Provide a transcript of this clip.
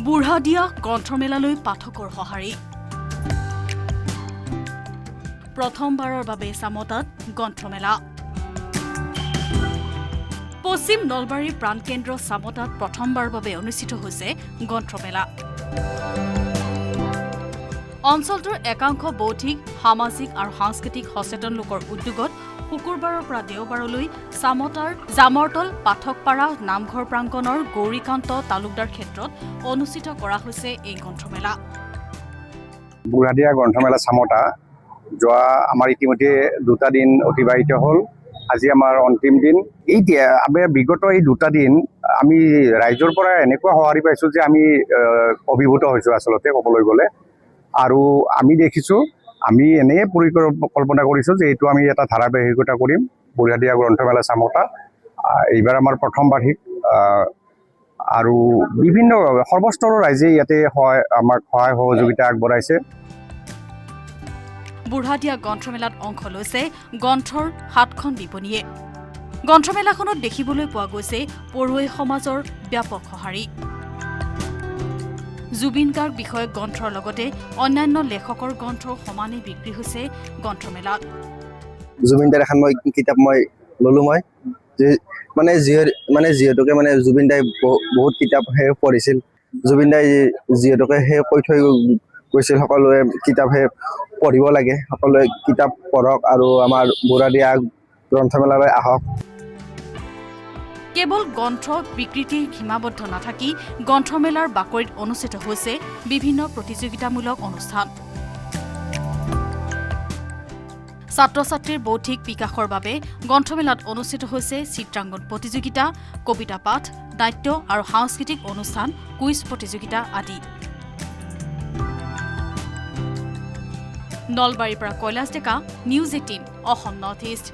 বুঢ়াদিয়া গ্ৰন্থমেলালৈ পাঠকৰ সঁহাৰি প্ৰথমবাৰৰ বাবে চামতাত গ্ৰন্থমেলা পশ্চিম নলবাৰীৰ প্ৰাণকেন্দ্ৰ চামতাত প্ৰথমবাৰৰ বাবে অনুষ্ঠিত হৈছে গ্ৰন্থমেলা অঞ্চলটোৰ একাংশ বৌদ্ধিক সামাজিক আৰু সাংস্কৃতিক সচেতন লোকৰ উদ্যোগত শুকুৰবাৰৰ পৰা দেওবাৰলৈ চামতাৰ জামৰতল পাঠকপাৰা নামঘৰ প্ৰাংগণৰ গৌৰীকান্ত তালুকদাৰ ক্ষেত্ৰত অনুষ্ঠিত কৰা হৈছে এই গ্ৰন্থমেলা বুঢ়াদিয়া গ্ৰন্থমেলা চামতা যোৱা আমাৰ ইতিমধ্যে 2টা দিন অতিবাহিত হ'ল আজি আমাৰ অন্তিম দিন এতিয়া আমি বিগত এই 2টা দিন আমি ৰাইজৰ পৰা এনেকুৱা সঁহাৰি পাইছোঁ যে আমি অভিভূত হৈছোঁ আচলতে ক'বলৈ গ'লে আৰু আমি দেখিছোঁ আমি এনে পৰিকল্পনা কৰিছোঁ যে এইটো আমি এটা ধাৰাবাহিকতা কৰিম বুঢ়াদিয়া গ্ৰন্থমেলা চামতা এইবাৰ আমাৰ প্ৰথম বাৰ্ষিক আৰু বিভিন্ন সৰ্বস্তৰৰ ৰাইজে ইয়াতে আমাক সহায় সহযোগিতা আগবঢ়াইছে বুঢ়াদিয়া গ্ৰন্থমেলাত অংশ লৈছে গ্ৰন্থৰ 7খন বিপণীয়ে গ্ৰন্থমেলাখনত দেখিবলৈ পোৱা গৈছে পঢ়ুৱৈ সমাজৰ ব্যাপক সঁহাৰি জুবিন গাৰ্গ বিষয়ক গ্ৰন্থৰ লগতে অন্যান্য লেখকৰ গ্ৰন্থৰ সমানে বিক্ৰী হৈছে গ্ৰন্থমেলাত জুবিন দাৰ এখন কিতাপ মই ললো মই যিহেতুকে জুবিন দাই বহুত কিতাপ পঢ়িছিল জুবিন দাই যিহেতুকে কৈ থৈ গৈছিল সকলোৱে কিতাপ পঢ়িব লাগে সকলোৱে কিতাপ পঢ়ক আৰু আমাৰ বুঢ়াদিয়া গ্ৰন্থমেলালৈ আহক কেৱল গ্ৰন্থ বিক্ৰীতে সীমাবদ্ধ নাথাকি গ্ৰন্থমেলাৰ বাকৰিত অনুষ্ঠিত হৈছে বিভিন্ন প্ৰতিযোগিতামূলক অনুষ্ঠান ছাত্ৰ-ছাত্ৰীৰ বৌদ্ধিক বিকাশৰ বাবে গ্ৰন্থমেলাত অনুষ্ঠিত হৈছে চিত্ৰাংকন প্ৰতিযোগিতা কবিতা পাঠ নাট্য আৰু সাংস্কৃতিক অনুষ্ঠান কুইজ প্ৰতিযোগিতা আদি নলবাৰীৰ পৰা কৈলাশ ডেকা নিউজ 18 অসম নৰ্থ ইষ্ট